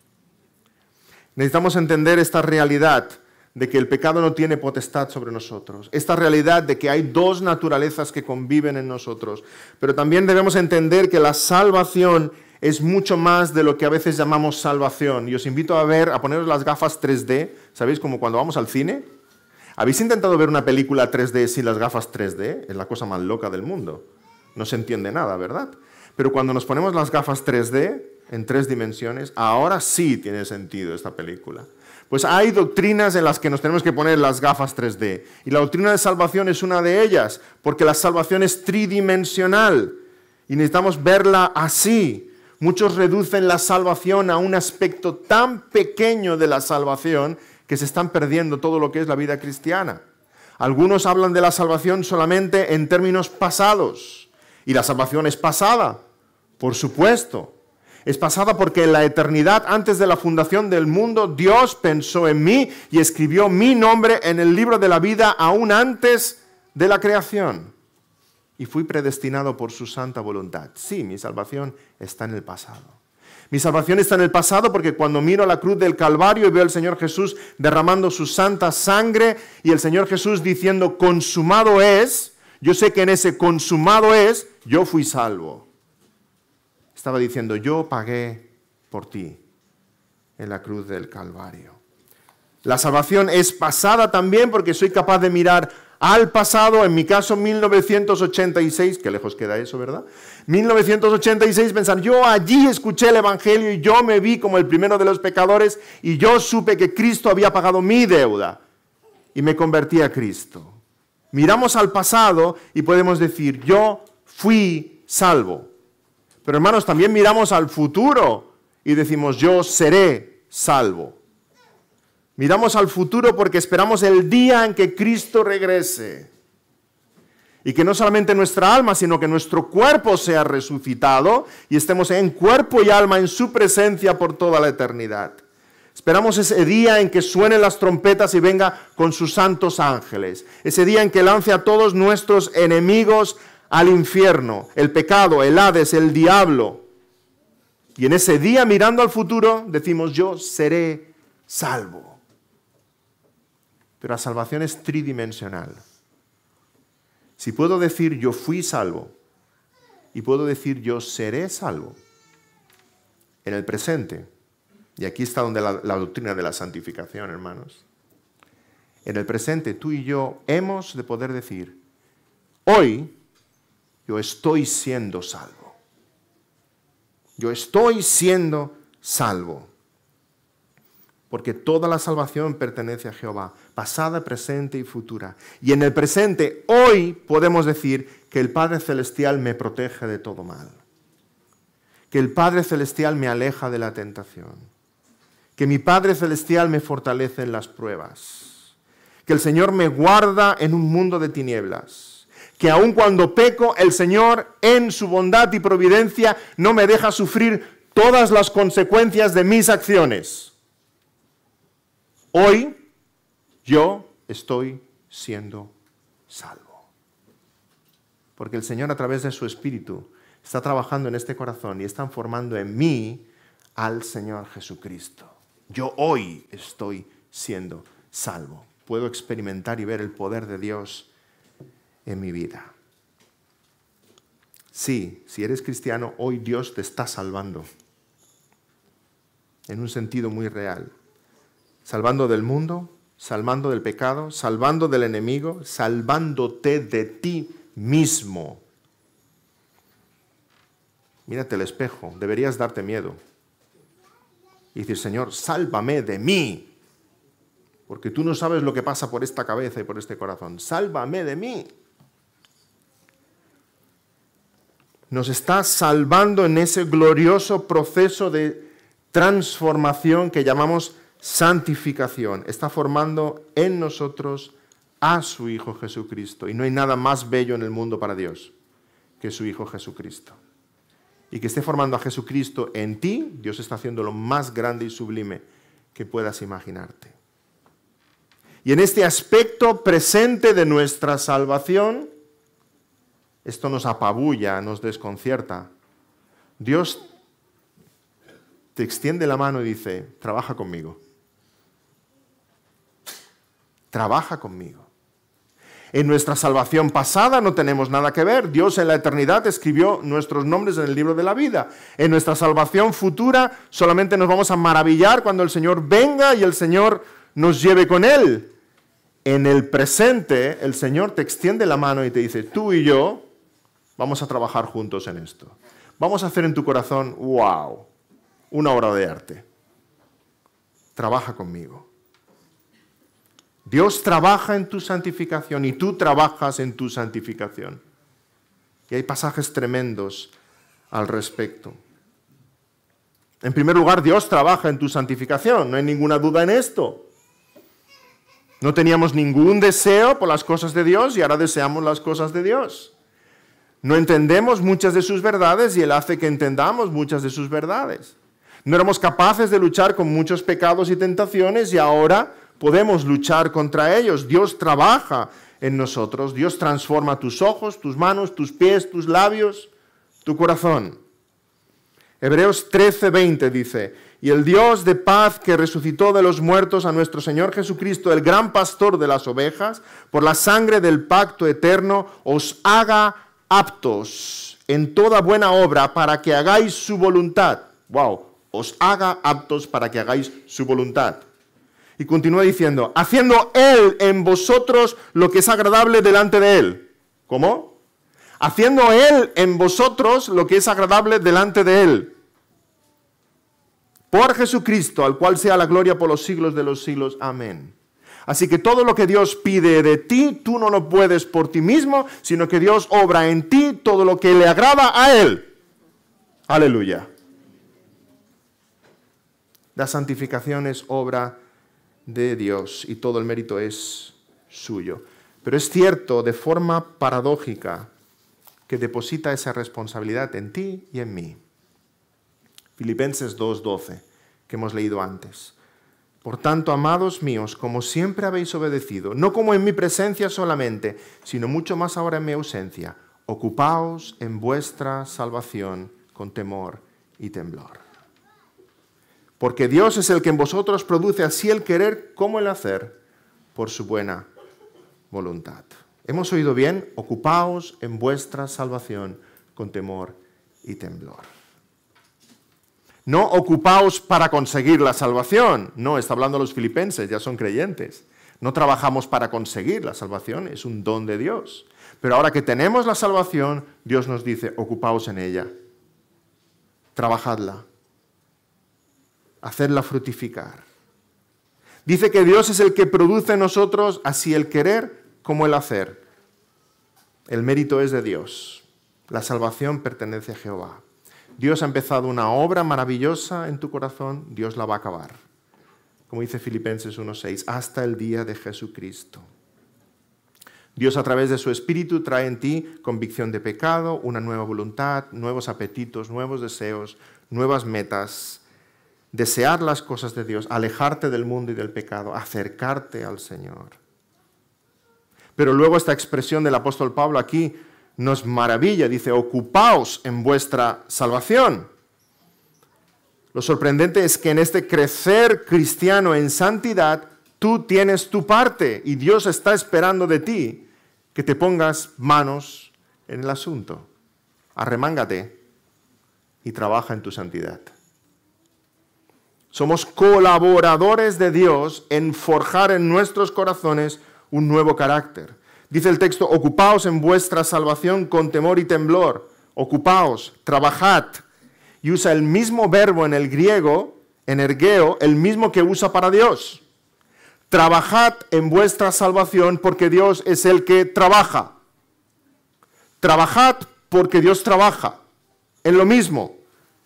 Necesitamos entender esta realidad de que el pecado no tiene potestad sobre nosotros. Esta realidad de que hay dos naturalezas que conviven en nosotros. Pero también debemos entender que la salvación es mucho más de lo que a veces llamamos salvación. Y os invito a poneros las gafas 3D. ¿Sabéis? Como cuando vamos al cine. ¿Habéis intentado ver una película 3D sin las gafas 3D? Es la cosa más loca del mundo. No se entiende nada, ¿verdad? Pero cuando nos ponemos las gafas 3D, en 3 dimensiones, ahora sí tiene sentido esta película. Pues hay doctrinas en las que nos tenemos que poner las gafas 3D. Y la doctrina de salvación es una de ellas, porque la salvación es tridimensional. Y necesitamos verla así. Muchos reducen la salvación a un aspecto tan pequeño de la salvación que se están perdiendo todo lo que es la vida cristiana. Algunos hablan de la salvación solamente en términos pasados. Y la salvación es pasada, por supuesto. Es pasada porque en la eternidad, antes de la fundación del mundo, Dios pensó en mí y escribió mi nombre en el libro de la vida aún antes de la creación. Y fui predestinado por su santa voluntad. Sí, mi salvación está en el pasado. Mi salvación está en el pasado porque cuando miro la cruz del Calvario y veo al Señor Jesús derramando su santa sangre y el Señor Jesús diciendo, consumado es, yo sé que en ese consumado es, yo fui salvo. Estaba diciendo, yo pagué por ti en la cruz del Calvario. La salvación es pasada también porque soy capaz de mirar al pasado, en mi caso 1986, qué lejos queda eso, ¿verdad? 1986, pensar, yo allí escuché el Evangelio y yo me vi como el primero de los pecadores y yo supe que Cristo había pagado mi deuda y me convertí a Cristo. Miramos al pasado y podemos decir, yo fui salvo. Pero hermanos, también miramos al futuro y decimos, yo seré salvo. Miramos al futuro porque esperamos el día en que Cristo regrese. Y que no solamente nuestra alma, sino que nuestro cuerpo sea resucitado y estemos en cuerpo y alma en su presencia por toda la eternidad. Esperamos ese día en que suenen las trompetas y venga con sus santos ángeles. Ese día en que lance a todos nuestros enemigos al infierno, el pecado, el Hades, el diablo. Y en ese día, mirando al futuro, decimos, yo seré salvo. Pero la salvación es tridimensional. Si puedo decir yo fui salvo y puedo decir yo seré salvo en el presente, y aquí está donde la doctrina de la santificación, hermanos. En el presente tú y yo hemos de poder decir, hoy yo estoy siendo salvo. Yo estoy siendo salvo. Porque toda la salvación pertenece a Jehová, pasada, presente y futura. Y en el presente, hoy, podemos decir que el Padre Celestial me protege de todo mal. Que el Padre Celestial me aleja de la tentación. Que mi Padre Celestial me fortalece en las pruebas. Que el Señor me guarda en un mundo de tinieblas. Que aun cuando peco, el Señor, en su bondad y providencia, no me deja sufrir todas las consecuencias de mis acciones. Hoy yo estoy siendo salvo. Porque el Señor a través de su Espíritu está trabajando en este corazón y está formando en mí al Señor Jesucristo. Yo hoy estoy siendo salvo. Puedo experimentar y ver el poder de Dios en mi vida. Sí, si eres cristiano, hoy Dios te está salvando. En un sentido muy real. Salvando del mundo, salvando del pecado, salvando del enemigo, salvándote de ti mismo. Mírate al espejo, deberías darte miedo. Y decir, Señor, sálvame de mí. Porque tú no sabes lo que pasa por esta cabeza y por este corazón. Sálvame de mí. Nos está salvando en ese glorioso proceso de transformación que llamamos santificación. Está formando en nosotros a su Hijo Jesucristo. Y no hay nada más bello en el mundo para Dios que su Hijo Jesucristo. Y que esté formando a Jesucristo en ti, Dios está haciendo lo más grande y sublime que puedas imaginarte. Y en este aspecto presente de nuestra salvación, esto nos apabulla, nos desconcierta. Dios te extiende la mano y dice, trabaja conmigo. Trabaja conmigo. En nuestra salvación pasada no tenemos nada que ver. Dios en la eternidad escribió nuestros nombres en el libro de la vida. En nuestra salvación futura solamente nos vamos a maravillar cuando el Señor venga y el Señor nos lleve con Él. En el presente, el Señor te extiende la mano y te dice, tú y yo vamos a trabajar juntos en esto. Vamos a hacer en tu corazón, wow, una obra de arte. Trabaja conmigo. Dios trabaja en tu santificación y tú trabajas en tu santificación. Y hay pasajes tremendos al respecto. En primer lugar, Dios trabaja en tu santificación, no hay ninguna duda en esto. No teníamos ningún deseo por las cosas de Dios y ahora deseamos las cosas de Dios. No entendemos muchas de sus verdades y Él hace que entendamos muchas de sus verdades. No éramos capaces de luchar con muchos pecados y tentaciones y ahora podemos luchar contra ellos. Dios trabaja en nosotros. Dios transforma tus ojos, tus manos, tus pies, tus labios, tu corazón. Hebreos 13:20 dice, y el Dios de paz que resucitó de los muertos a nuestro Señor Jesucristo, el gran pastor de las ovejas, por la sangre del pacto eterno, os haga aptos en toda buena obra para que hagáis su voluntad. Wow, os haga aptos para que hagáis su voluntad. Y continúa diciendo, haciendo Él en vosotros lo que es agradable delante de Él. ¿Cómo? Haciendo Él en vosotros lo que es agradable delante de Él. Por Jesucristo, al cual sea la gloria por los siglos de los siglos. Amén. Así que todo lo que Dios pide de ti, tú no lo puedes por ti mismo, sino que Dios obra en ti todo lo que le agrada a Él. Aleluya. La santificación es obra de Dios y todo el mérito es suyo. Pero es cierto, de forma paradójica, que deposita esa responsabilidad en ti y en mí. Filipenses 2:12, que hemos leído antes. Por tanto, amados míos, como siempre habéis obedecido, no como en mi presencia solamente, sino mucho más ahora en mi ausencia, ocupaos en vuestra salvación con temor y temblor. Porque Dios es el que en vosotros produce así el querer como el hacer, por su buena voluntad. ¿Hemos oído bien? Ocupaos en vuestra salvación con temor y temblor. No ocupaos para conseguir la salvación. No, está hablando los filipenses, ya son creyentes. No trabajamos para conseguir la salvación, es un don de Dios. Pero ahora que tenemos la salvación, Dios nos dice, ocupaos en ella. Trabajadla. Hacedla fructificar. Dice que Dios es el que produce en nosotros así el querer como el hacer. El mérito es de Dios. La salvación pertenece a Jehová. Dios ha empezado una obra maravillosa en tu corazón, Dios la va a acabar. Como dice Filipenses 1:6, hasta el día de Jesucristo. Dios a través de su Espíritu trae en ti convicción de pecado, una nueva voluntad, nuevos apetitos, nuevos deseos, nuevas metas. Desear las cosas de Dios, alejarte del mundo y del pecado, acercarte al Señor. Pero luego esta expresión del apóstol Pablo aquí nos maravilla, dice, ocupaos en vuestra salvación. Lo sorprendente es que en este crecer cristiano en santidad, tú tienes tu parte y Dios está esperando de ti que te pongas manos en el asunto. Arremángate y trabaja en tu santidad. Somos colaboradores de Dios en forjar en nuestros corazones un nuevo carácter. Dice el texto, ocupaos en vuestra salvación con temor y temblor. Ocupaos, trabajad. Y usa el mismo verbo en el griego, energeo, el mismo que usa para Dios. Trabajad en vuestra salvación porque Dios es el que trabaja. Trabajad porque Dios trabaja. En lo mismo,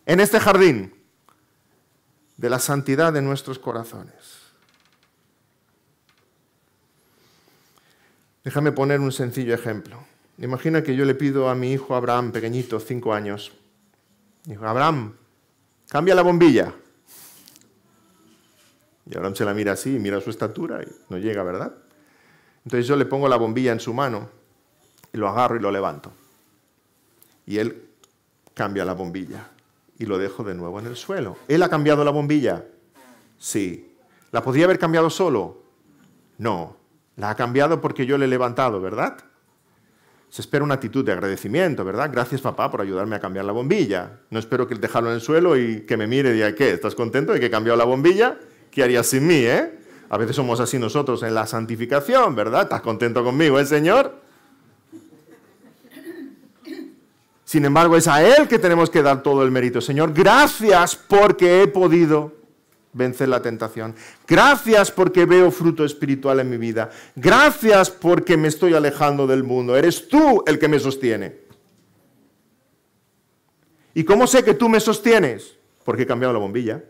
en este jardín de la santidad de nuestros corazones. Déjame poner un sencillo ejemplo. Imagina que yo le pido a mi hijo Abraham, pequeñito, 5 años. Digo, Abraham, cambia la bombilla. Y Abraham se la mira así, mira su estatura y no llega, ¿verdad? Entonces yo le pongo la bombilla en su mano y lo agarro y lo levanto. Y él cambia la bombilla y lo dejo de nuevo en el suelo. ¿Él ha cambiado la bombilla? Sí. ¿La podría haber cambiado solo? No. La ha cambiado porque yo le he levantado, ¿verdad? Se espera una actitud de agradecimiento, ¿verdad? Gracias, papá, por ayudarme a cambiar la bombilla. No espero que dejarlo en el suelo y que me mire y diga, ¿qué? ¿Estás contento de que he cambiado la bombilla? ¿Qué harías sin mí, A veces somos así nosotros en la santificación, ¿verdad? ¿Estás contento conmigo, Señor? Sin embargo, es a Él que tenemos que dar todo el mérito. Señor, gracias porque he podido vencer la tentación. Gracias porque veo fruto espiritual en mi vida. Gracias porque me estoy alejando del mundo. Eres tú el que me sostiene. ¿Y cómo sé que tú me sostienes? Porque he cambiado la bombilla.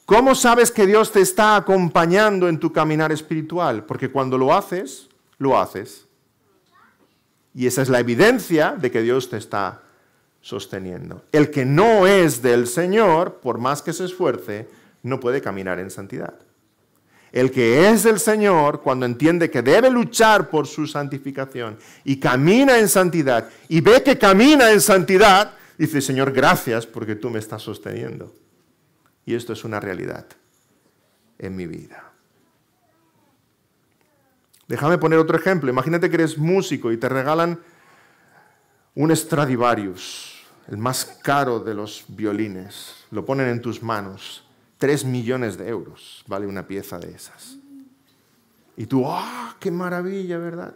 ¿Cómo sabes que Dios te está acompañando en tu caminar espiritual? Porque cuando lo haces, lo haces. Y esa es la evidencia de que Dios te está sosteniendo. El que no es del Señor, por más que se esfuerce, no puede caminar en santidad. El que es del Señor, cuando entiende que debe luchar por su santificación y camina en santidad y ve que camina en santidad, dice, Señor, gracias porque tú me estás sosteniendo. Y esto es una realidad en mi vida. Déjame poner otro ejemplo. Imagínate que eres músico y te regalan un Stradivarius, el más caro de los violines. Lo ponen en tus manos. 3 millones de euros vale una pieza de esas. Y tú, ¡ah, qué maravilla!, ¿verdad?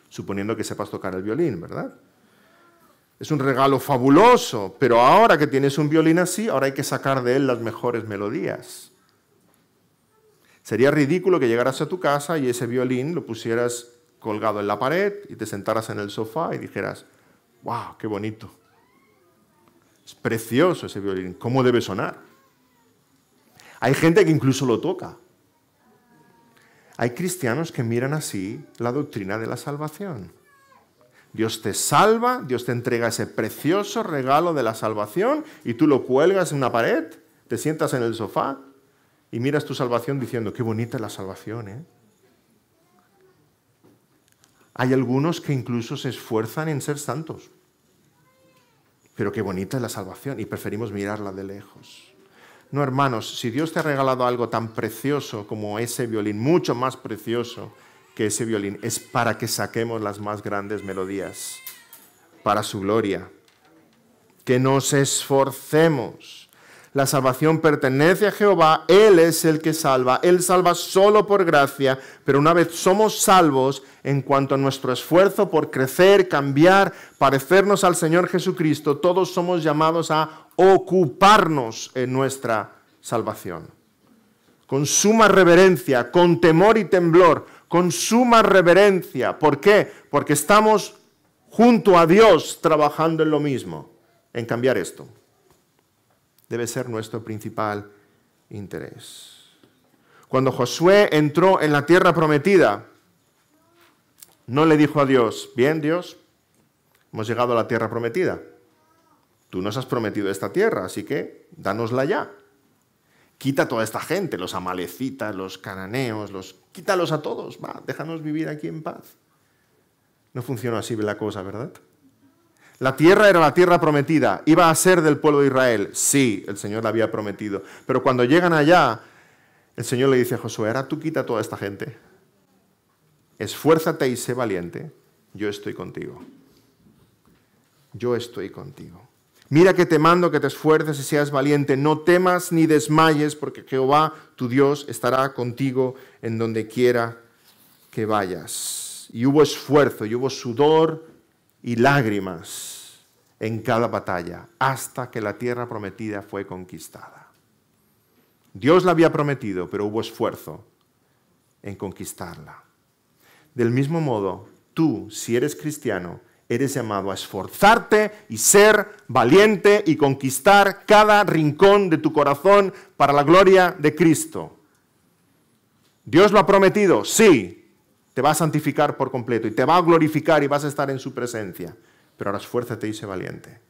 Suponiendo que sepas tocar el violín, ¿verdad? Es un regalo fabuloso, pero ahora que tienes un violín así, ahora hay que sacar de él las mejores melodías. Sería ridículo que llegaras a tu casa y ese violín lo pusieras colgado en la pared y te sentaras en el sofá y dijeras, ¡wow, qué bonito! Es precioso ese violín, ¿cómo debe sonar? Hay gente que incluso lo toca. Hay cristianos que miran así la doctrina de la salvación. Dios te salva, Dios te entrega ese precioso regalo de la salvación y tú lo cuelgas en una pared, te sientas en el sofá y miras tu salvación diciendo, qué bonita es la salvación, ¿eh? Hay algunos que incluso se esfuerzan en ser santos. Pero qué bonita es la salvación y preferimos mirarla de lejos. No, hermanos, si Dios te ha regalado algo tan precioso como ese violín, mucho más precioso que ese violín, es para que saquemos las más grandes melodías para su gloria. Que nos esforcemos. La salvación pertenece a Jehová, Él es el que salva, Él salva solo por gracia, pero una vez somos salvos, en cuanto a nuestro esfuerzo por crecer, cambiar, parecernos al Señor Jesucristo, todos somos llamados a ocuparnos en nuestra salvación. Con suma reverencia, con temor y temblor, con suma reverencia. ¿Por qué? Porque estamos junto a Dios trabajando en lo mismo, en cambiar esto. Debe ser nuestro principal interés. Cuando Josué entró en la tierra prometida, no le dijo a Dios, bien Dios, hemos llegado a la tierra prometida. Tú nos has prometido esta tierra, así que dánosla ya. Quita toda esta gente, los amalecitas, los cananeos, quítalos a todos, va, déjanos vivir aquí en paz. No funcionó así la cosa, ¿verdad? La tierra era la tierra prometida, iba a ser del pueblo de Israel. Sí, el Señor la había prometido. Pero cuando llegan allá, el Señor le dice a Josué, ahora tú quita a toda esta gente. Esfuérzate y sé valiente, yo estoy contigo. Yo estoy contigo. Mira que te mando que te esfuerces y seas valiente, no temas ni desmayes, porque Jehová, tu Dios, estará contigo en donde quiera que vayas. Y hubo esfuerzo, y hubo sudor y lágrimas en cada batalla, hasta que la tierra prometida fue conquistada. Dios la había prometido, pero hubo esfuerzo en conquistarla. Del mismo modo, tú, si eres cristiano, eres llamado a esforzarte y ser valiente y conquistar cada rincón de tu corazón para la gloria de Cristo. ¿Dios lo ha prometido? Sí. Te va a santificar por completo y te va a glorificar y vas a estar en su presencia. Pero ahora esfuérzate y sé valiente.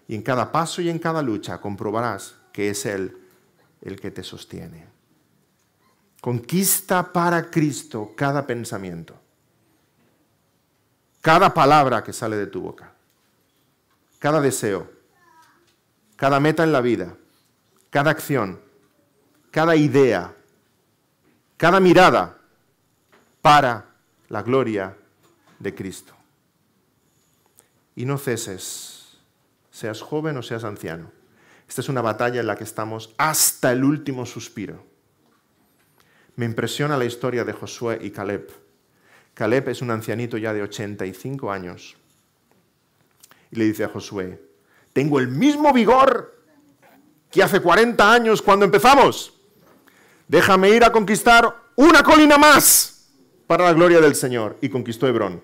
Y en cada paso y en cada lucha comprobarás que es Él el que te sostiene. Conquista para Cristo cada pensamiento. Cada palabra que sale de tu boca, cada deseo, cada meta en la vida, cada acción, cada idea, cada mirada para la gloria de Cristo. Y no ceses, seas joven o seas anciano. Esta es una batalla en la que estamos hasta el último suspiro. Me impresiona la historia de Josué y Caleb. Caleb es un ancianito ya de 85 años. Y le dice a Josué, tengo el mismo vigor que hace 40 años cuando empezamos. Déjame ir a conquistar una colina más para la gloria del Señor. Y conquistó Hebrón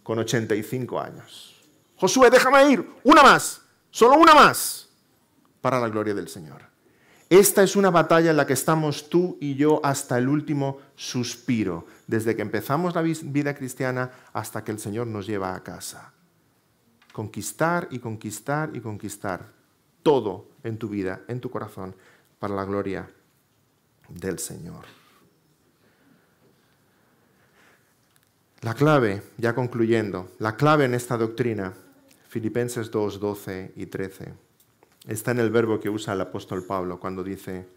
con 85 años. Josué, déjame ir, una más, solo una más, para la gloria del Señor. Esta es una batalla en la que estamos tú y yo hasta el último suspiro, desde que empezamos la vida cristiana hasta que el Señor nos lleva a casa. Conquistar y conquistar y conquistar todo en tu vida, en tu corazón, para la gloria del Señor. La clave, ya concluyendo, la clave en esta doctrina, Filipenses 2, 12 y 13, está en el verbo que usa el apóstol Pablo cuando dice,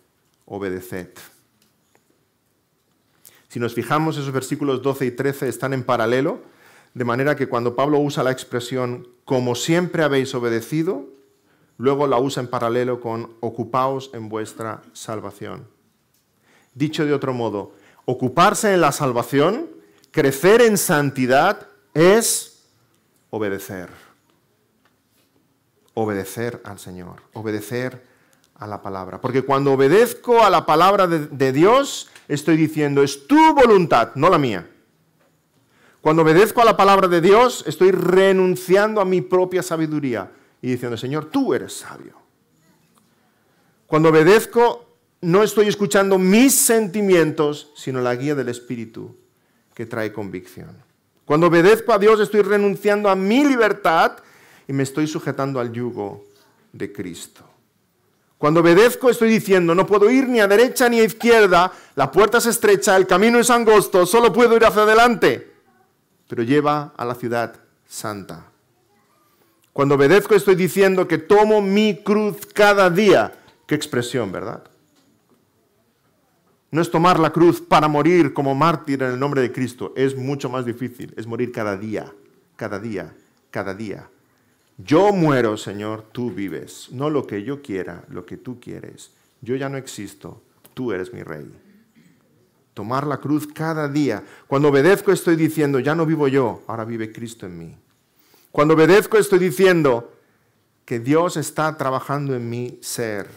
obedeced. Si nos fijamos, esos versículos 12 y 13 están en paralelo, de manera que cuando Pablo usa la expresión, como siempre habéis obedecido, luego la usa en paralelo con, ocupaos en vuestra salvación. Dicho de otro modo, ocuparse en la salvación, crecer en santidad, es obedecer. Obedecer al Señor, obedecer a la palabra. Porque cuando obedezco a la palabra de Dios, estoy diciendo, es tu voluntad, no la mía. Cuando obedezco a la palabra de Dios, estoy renunciando a mi propia sabiduría y diciendo, Señor, tú eres sabio. Cuando obedezco no estoy escuchando mis sentimientos, sino la guía del Espíritu que trae convicción. Cuando obedezco a Dios estoy renunciando a mi libertad y me estoy sujetando al yugo de Cristo. Cuando obedezco estoy diciendo, no puedo ir ni a derecha ni a izquierda, la puerta es estrecha, el camino es angosto, solo puedo ir hacia adelante, pero lleva a la ciudad santa. Cuando obedezco estoy diciendo que tomo mi cruz cada día. Qué expresión, ¿verdad? No es tomar la cruz para morir como mártir en el nombre de Cristo, es mucho más difícil, es morir cada día, cada día, cada día. Yo muero, Señor, tú vives. No lo que yo quiera, lo que tú quieres. Yo ya no existo, tú eres mi rey. Tomar la cruz cada día. Cuando obedezco estoy diciendo, ya no vivo yo, ahora vive Cristo en mí. Cuando obedezco estoy diciendo que Dios está trabajando en mi ser,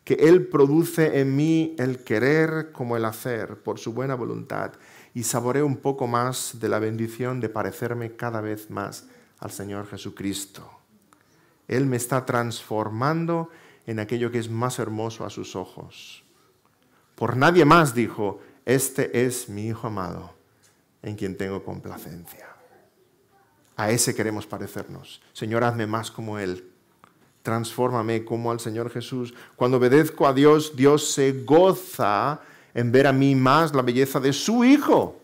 que Él produce en mí el querer como el hacer por su buena voluntad y saboreo un poco más de la bendición de parecerme cada vez más al Señor Jesucristo. Él me está transformando en aquello que es más hermoso a sus ojos. Por nadie más dijo, este es mi Hijo amado, en quien tengo complacencia. A ese queremos parecernos. Señor, hazme más como Él. Transfórmame como al Señor Jesús. Cuando obedezco a Dios, Dios se goza en ver a mí más la belleza de su Hijo.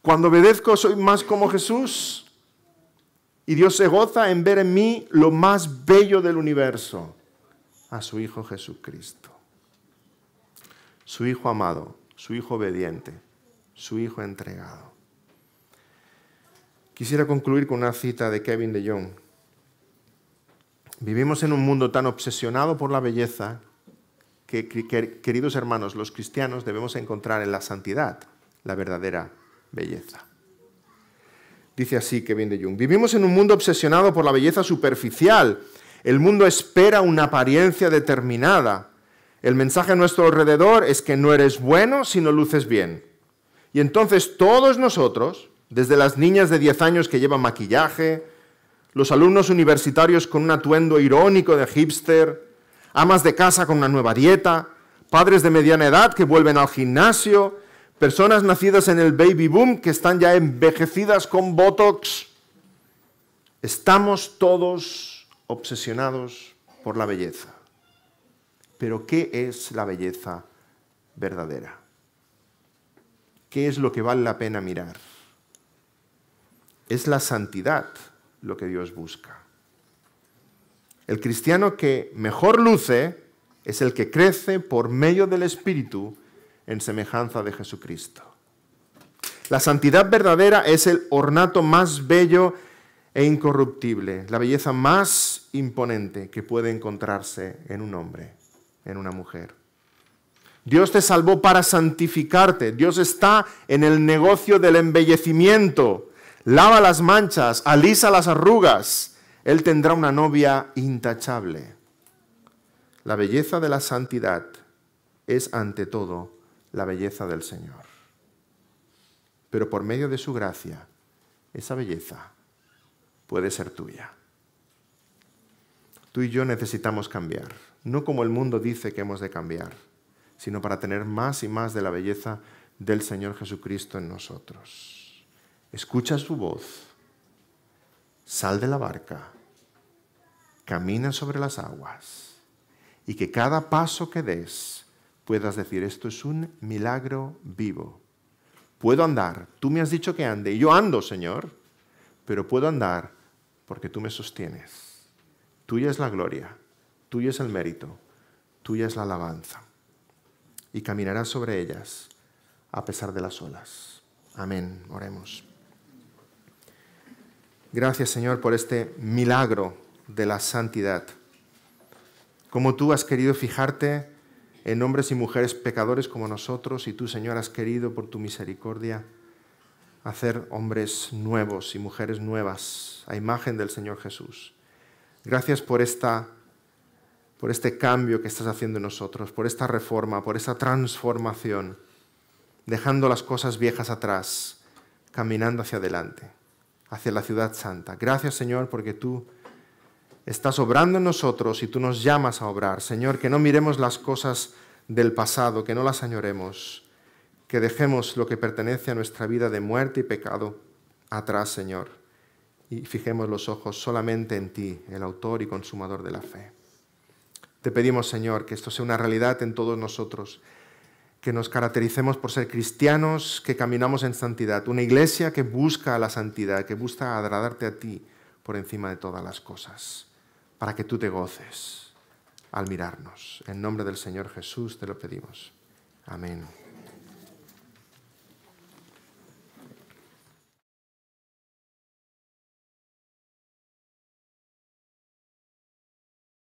Cuando obedezco soy más como Jesús. Y Dios se goza en ver en mí lo más bello del universo, a su Hijo Jesucristo. Su Hijo amado, su Hijo obediente, su Hijo entregado. Quisiera concluir con una cita de Kevin DeYoung. Vivimos en un mundo tan obsesionado por la belleza que, queridos hermanos, los cristianos debemos encontrar en la santidad la verdadera belleza. Dice así Kevin DeYoung: vivimos en un mundo obsesionado por la belleza superficial. El mundo espera una apariencia determinada. El mensaje a nuestro alrededor es que no eres bueno si no luces bien. Y entonces todos nosotros, desde las niñas de 10 años que llevan maquillaje, los alumnos universitarios con un atuendo irónico de hipster, amas de casa con una nueva dieta, padres de mediana edad que vuelven al gimnasio, personas nacidas en el baby boom que están ya envejecidas con botox. Estamos todos obsesionados por la belleza. Pero ¿qué es la belleza verdadera? ¿Qué es lo que vale la pena mirar? Es la santidad lo que Dios busca. El cristiano que mejor luce es el que crece por medio del Espíritu en semejanza de Jesucristo. La santidad verdadera es el ornato más bello e incorruptible, la belleza más imponente que puede encontrarse en un hombre, en una mujer. Dios te salvó para santificarte. Dios está en el negocio del embellecimiento. Lava las manchas, alisa las arrugas. Él tendrá una novia intachable. La belleza de la santidad es ante todo la belleza del Señor. Pero por medio de su gracia, esa belleza puede ser tuya. Tú y yo necesitamos cambiar, no como el mundo dice que hemos de cambiar, sino para tener más y más de la belleza del Señor Jesucristo en nosotros. Escucha su voz, sal de la barca, camina sobre las aguas y que cada paso que des puedas decir, esto es un milagro vivo. Puedo andar, tú me has dicho que ande, y yo ando, Señor, pero puedo andar porque tú me sostienes. Tuya es la gloria, tuyo es el mérito, tuya es la alabanza. Y caminarás sobre ellas a pesar de las olas. Amén. Oremos. Gracias, Señor, por este milagro de la santidad. Como tú has querido fijarte en hombres y mujeres pecadores como nosotros, y tú, Señor, has querido, por tu misericordia, hacer hombres nuevos y mujeres nuevas a imagen del Señor Jesús. Gracias por este cambio que estás haciendo en nosotros, por esta reforma, por esta transformación, dejando las cosas viejas atrás, caminando hacia adelante, hacia la ciudad santa. Gracias, Señor, porque tú estás obrando en nosotros y tú nos llamas a obrar. Señor, que no miremos las cosas del pasado, que no las añoremos, que dejemos lo que pertenece a nuestra vida de muerte y pecado atrás, Señor, y fijemos los ojos solamente en ti, el autor y consumador de la fe. Te pedimos, Señor, que esto sea una realidad en todos nosotros, que nos caractericemos por ser cristianos que caminamos en santidad, una iglesia que busca la santidad, que busca agradarte a ti por encima de todas las cosas, para que tú te goces al mirarnos. En nombre del Señor Jesús te lo pedimos. Amén.